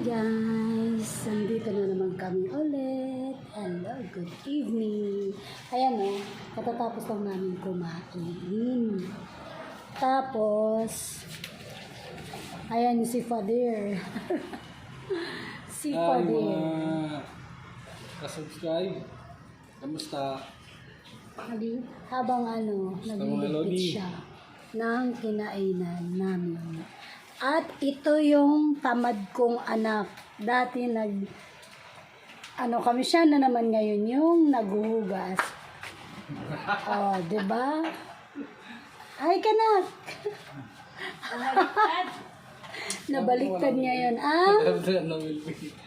guys! Nandito na naman kami ulit. Hello, good evening. Ayan o, katatapos lang namin kumain. Tapos, ayan si Fadir. Si Fadir. Ka-subscribe. Kamusta? Habang nagliligpit siya ng kinainan namin. At ito yung tamad kong anak. Dati kami siya na naman ngayon yung naghuhugas. Oh, 'di ba? Ay, kanak. Nabaliktad niya yun,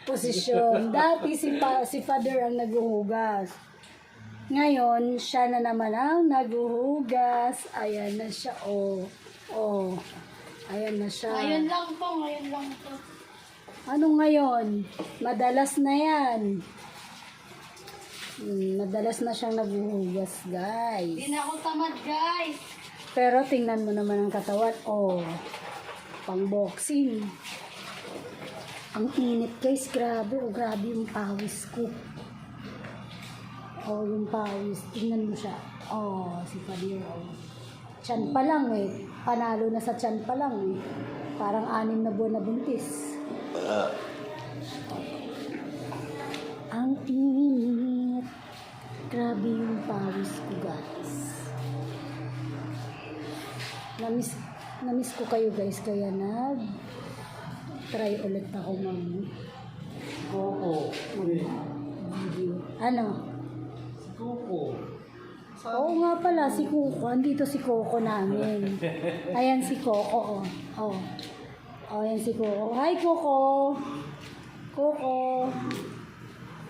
posisyon. Dati si Father ang naghuhugas. Ngayon, siya na naman ang naghuhugas. Ayan na siya, oh. Ayan na siya. Ngayon lang to. Ano ngayon? Madalas na yan. Madalas na siyang naghuhugas, guys. Hindi na ako tamad, guys. Pero tingnan mo naman ang katawan. Pang boxing. Ang init, guys. Grabe. Grabe yung pawis ko. Yung pawis. Tingnan mo siya. Si Fadir. Tiyan pa lang Panalo na sa tiyan pa lang Parang 6 na buwan na buntis. Ang init. Grabe yung pawis ko, guys. Namiss ko kayo, guys. Kaya try ulit ako video. Ano? Kuko. Oo nga pala, si Coco. Andito si Coco namin. Ayan si Coco, ayan si Coco. Hi, Coco!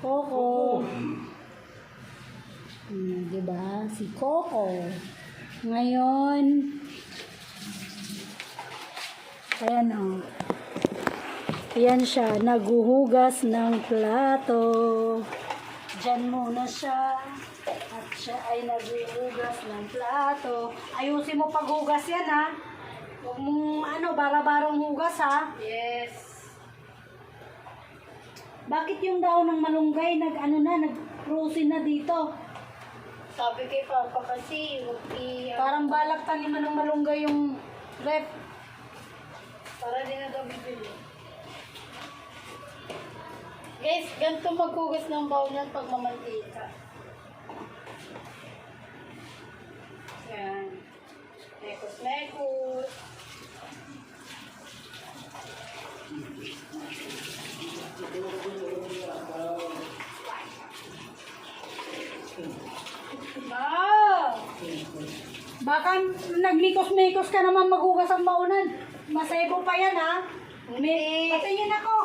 Coco! Diba? Si Coco. Ngayon, ayan ayan siya, naghuhugas ng plato. Diyan muna siya. At siya ay naghuhugas ng plato. Ayusin mo paghugas yan, ha? Huwag mong bara-barang hugas, ha? Yes. Bakit yung daon ng malunggay nag-frozen na dito? Sabi kay Papa kasi, Parang balak taniman ng malunggay yung ref. para din na daw bibili. Guys, ganito maghugas ng bowl niyan pag mamantika. Yan. Mekos. Baka nagmikos-mikos ka naman maghugas ang baunan. Masebo pa yan, ha? Hindi. Patingin ako.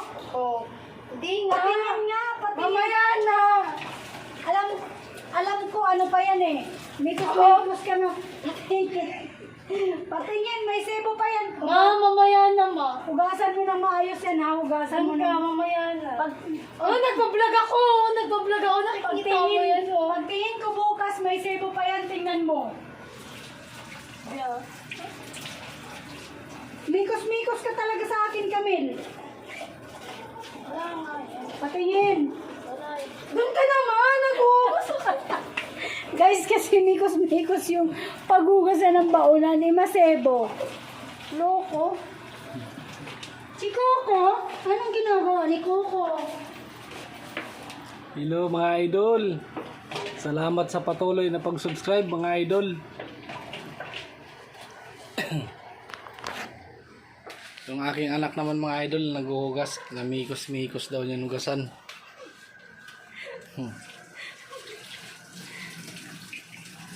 Hindi nga. Patingin nga, patingin. Mamaya na. Alam ko ano pa yan Mikos-mikos ka na. Patingin, may sebo pa yan. Mamaya na, ma. Hugasan mo na maayos yan, ha? Hugasan mo na. Mamaya na. Nagbablog ako. Nakikita mo yan, Pagtingin ko bukas, may sebo pa yan. Tingnan mo. Yeah. Mikos-mikos ka talaga sa akin, Camille. Wala nga. Patingin. Wala. Doon ka naman, naghuhugas ka. Guys, kasi mikos-mikos yung paghugasan ng baunan ni Masebo. Loko. Si Coco? Anong ginagawa ni Coco? Hello mga idol. Salamat sa patuloy na pag-subscribe mga idol. Yung aking anak naman mga idol naghuhugas, namikos-mikos daw niya hugasan.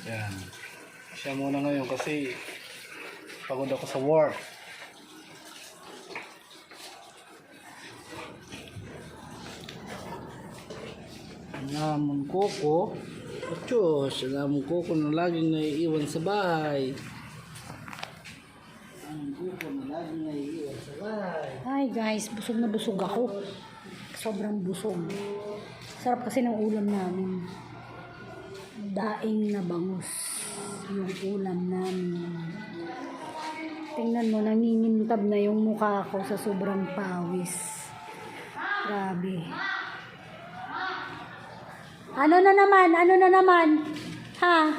Yan. Siya muna ngayon kasi pagod ako sa work. Namon Coco. Diyos, namon Coco na laging naiiwan sa bahay. Hi guys, busog na busog ako. Sobrang busog. Sarap kasi ng ulam namin. Daing na bangus. Yung ulam namin. Tingnan mo, nangingintab na yung mukha ko sa sobrang pawis. Ano na naman? Ano na naman? Ha?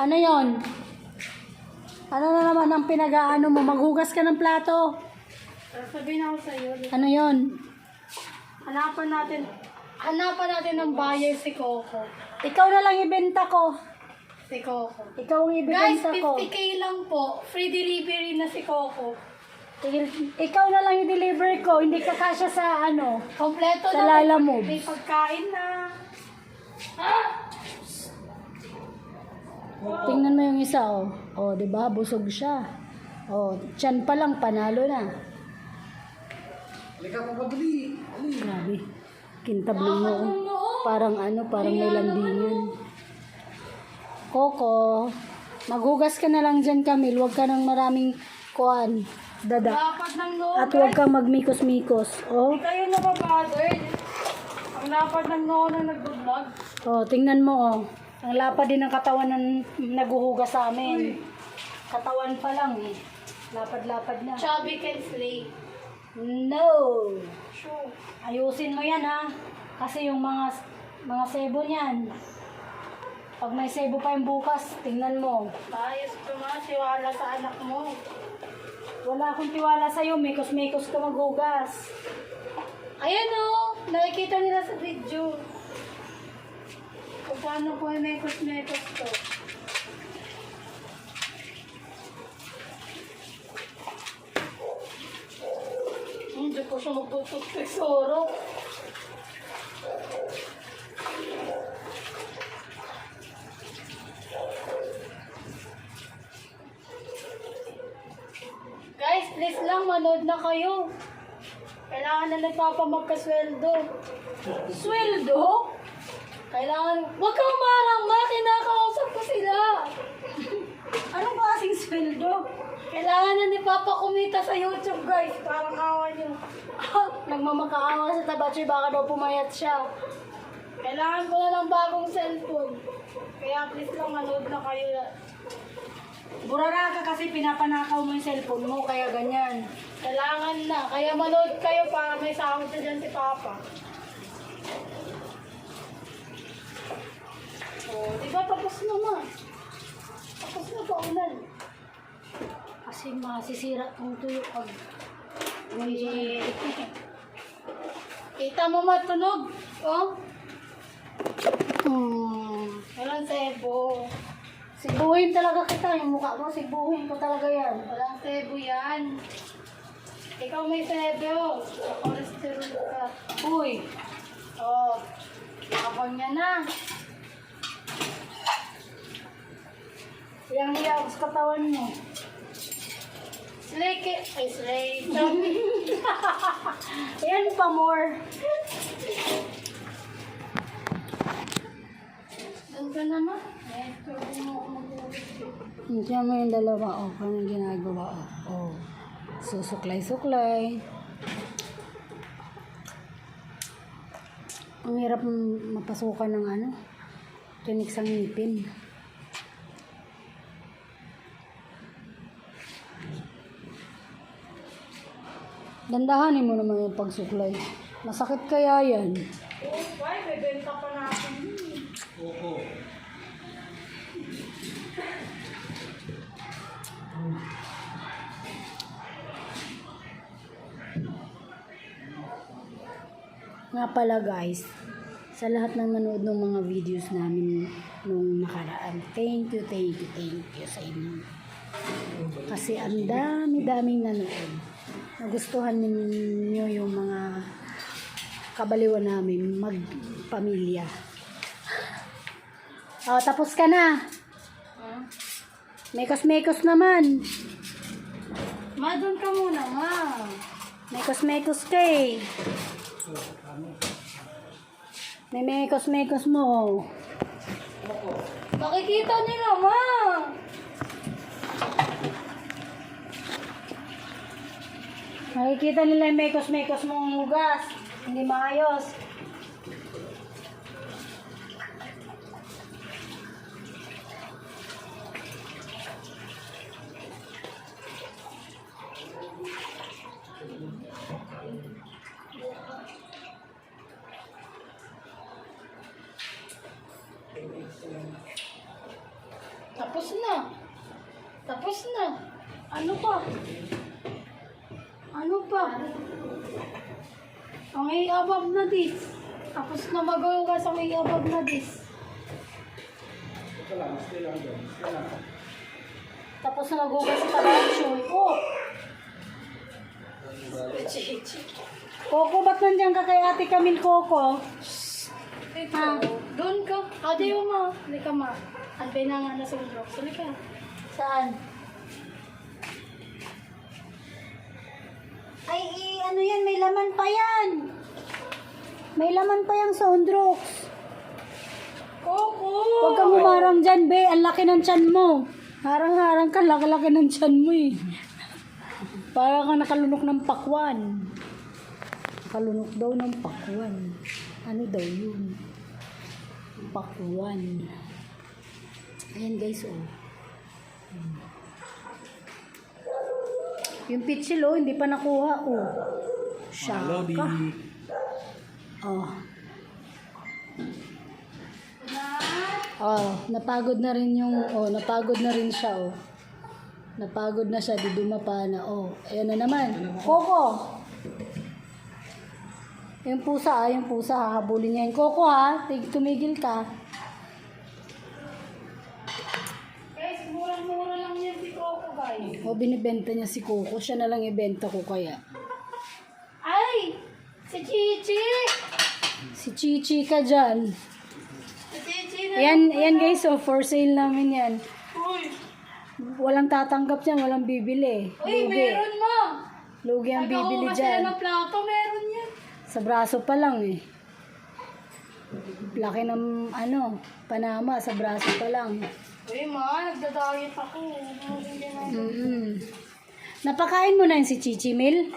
Ano yon? Ano na naman ang pinag-aano mo? Maghugas ka ng plato. Sabihin ako sa'yo. Ano yon? Hanapan natin ng buyer si Coco. Ikaw na lang ibenta ko. Si Coco. Ikaw ang Guys, ibenta ko. 50k lang po. Free delivery na si Coco. Ikaw na lang i-deliver ko. Hindi ka kasya sa ano. Kompleto Sa na. Lala Moves. May pagkain na. Ha? Tingnan mo yung isa, oh. Oh, 'di ba? Busog siya. Oh, tiyan pa lang panalo na. Halika pa pabili. Grabe. Kintab ng noo. Parang ano, parang may lambingan. Coco, maghugas ka na lang dyan, Camille. Huwag ka ng maraming kuan. Dada. Dapat ng noo. At huwag kang magmikos-mikos. Oh. Hindi kayo nababothered. Ang lapad ng noo na nag-vlog. Oh, tingnan mo, oh. Ang lapad din ng katawan ng naghuhugas sa amin. Katawan pa lang, eh. Lapad-lapad na. Chubby can slay. No! Sure. Ayusin mo yan, ha? Kasi yung mga sebo niyan, pag may sebo pa yung bukas, tingnan mo. Ayos ko mga siwala sa anak mo. Wala akong tiwala sa'yo, mekos-mekos ka maghugas. Ayan o, nakikita nila sa video. Kung paano po yung mekos-mekos to. Hindi po siya magtutok tesoro. Guys, please lang, manood na kayo. Kailangan na nagpapamagkasweldo. Sweldo? Kailangan, wag kang marama, kinakausap ko sila. Anong klaseng sweldo? Kailangan na nipapakumita sa YouTube, guys. Parang awa nyo. Nagmamakaawa sa tabachoy, baka daw pumayat siya. Kailangan ko na ng bagong cellphone. Kaya please lang, manood na kayo. Burara ka kasi pinapanakaw mo yung cellphone mo, kaya ganyan. Kailangan na. Kaya manood kayo para may sahod na dyan si Papa. Oh, di ba tapos na ma? Tapos na paunan. Kasi masisira ang tuyo pag Eh, kita mo matunog. Oh, walang sebo. Sibuhin talaga kita, yung mukha mo, sibuhin ko talaga yan. Walang sebo yan. Ikaw may sebo. Cholesterol ka. Uy, Oh, abang niya na. yang hiyaw sa katawan mo. Slay ki... Ay, slay. Yan pa more. Doon ka naman. Eh, pwede mo ako mag-ulit. Diyan mo yung dalawa, oh, kung yung ginagawa, oh. Susuklay-suklay. Ang hirap mapasukan ng ano, tinik sa ngipin. Dandahanin mo naman yung pagsuklay. Masakit kaya yan. Oh, why? May benta pa natin. Oo. Nga pala guys, sa lahat ng nanood ng mga videos namin nung nakaraan, thank you sa inyo. Kasi ang dami-daming nanood. Nagustuhan ninyo yung mga kabaliwan namin magpamilya. Oh, tapos ka na. Mekos-mekos naman. Ma, doon ka muna, ma. Mekos-mekos ka eh. May mekos-mekos mo. Makikita nila, ma. Makikita nila yung mekos-mekos mong hugas. Hindi maayos. Tapos na. Ano pa? Ano pa? Ang i-above na dis. Tapos na maghugas ang i-above na dis. Tapos na maghugas si Tabachoy. Oh! Coco, ba't nandiyan ka kay Ate Camille, Coco? Ha? Doon ka. Ate yung ma. Hindi ka ma. Anbay na nga na sa drop. Sali ka. Saan? Ay, ano yan? May laman pa yan. May laman pa yung Soundrox. Coco! Huwag kang humarang dyan, be. Ang laki ng tiyan mo. Harang-harang ka, laki-laki ng tiyan mo eh. Para ka nakalunok ng pakwan. Nakalunok daw ng pakwan. Ano daw yun? Pakwan. Ayan guys, oh. Yung pitchil, oh, hindi pa nakuha, oh. Hello, Shaka. Oh. Oh, napagod na rin napagod na rin siya, oh. Napagod na siya, di dumapa na, oh. Ayan na naman. Coco! Yung pusa, hahabulin niya yung Coco, ha? Tumigil ka. Guys, murang-mura lang yan si Coco, guys. O, binibenta niya si Coco. Siya na lang ibenta ko kaya. Ay! Si Chichi! Si Chichi ka dyan. Si Chichi na. Ayan guys, oh, for sale namin yan. Uy! Walang tatanggap yan, walang bibili. Uy, meron mo! Lugi ang bibili Nagkakuha sila dyan. ng plato, meron yan. Sa braso pa lang eh. Laki ng Panama, sa braso pa lang. Uy, ma, nagda-diet ako. Napakain mo na yun si Chichi Mil?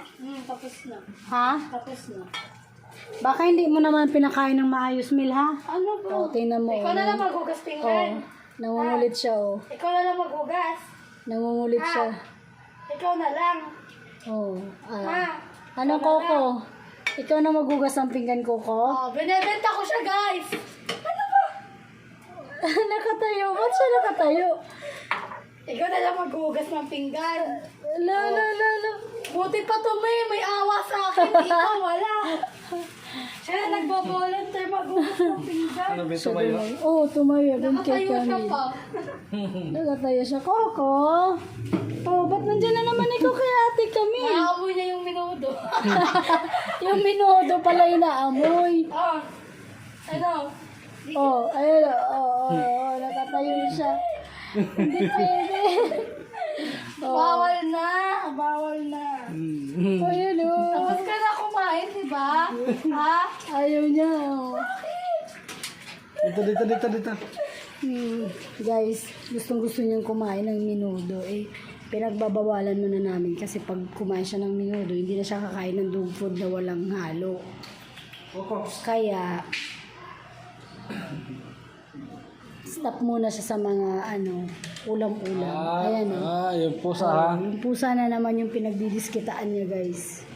Tapos na. Ha? Tapos na. Baka hindi mo naman pinakain ng maayos, Mil, ha? Ano ba? O, tingnan mo. Ikaw na lang maghugas Oh, pinggan. nangungulit siya, oh. Ikaw na lang maghugas. Nangungulit siya. Ikaw na lang. Oh, Ha? Ano, Coco? Ikaw na maghugas ng pinggan, Coco? Oh, binebenta ko siya, guys. Ano ba? Nakatayo. Ba't siya nakatayo? Ikaw na lang maghugas ng pinggan. La. Buti pa to, may awa sa akin. Ikaw, wala. Siya na nagbo-volunteer maghugas ng pinggan. Ano ba ito Siya ba yun? tumayo. Oo, tumayo. Doon kay Nakatayo siya Camille. pa. Nakatayo siya. Coco? Oh, ba't nandiyan na naman ikaw kay Ate Camille? Naamoy niya yung minudo. Yung minudo pala inaamoy. Oh. Ano? Oh, ayun. Nakatayo siya. Hindi pwede. Bawal na. Bawal na. Oh, yun, oh. Tapos ka na kumain, di ba? Ha? Ayaw niya, oh. Dito. Guys, gustong-gusto niyang kumain ng minudo. Pinagbabawalan muna namin kasi pag kumain siya ng minudo, hindi na siya kakain ng dog food na walang halo. Kaya, stop muna siya sa mga ulam-ulam. Ayan, oh. yung pusa ha. Yung pusa na naman yung pinagdidiskitaan niya, guys.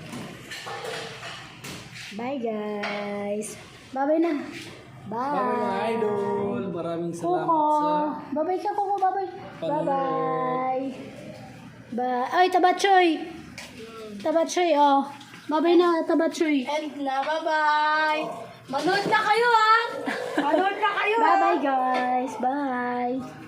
Bye, guys. Bye-bye na. Bye. Bye mga idol. Maraming salamat Coco. sa Bye-bye ka, Coco. Bye-bye. panonood. Bye-bye. Bye. Ay, Tabachoy. Tabachoy, oh. Bye-bye na, Tabachoy. And na, bye-bye. Manood na kayo, ha? Manood na kayo, ha? Bye-bye, guys. Bye.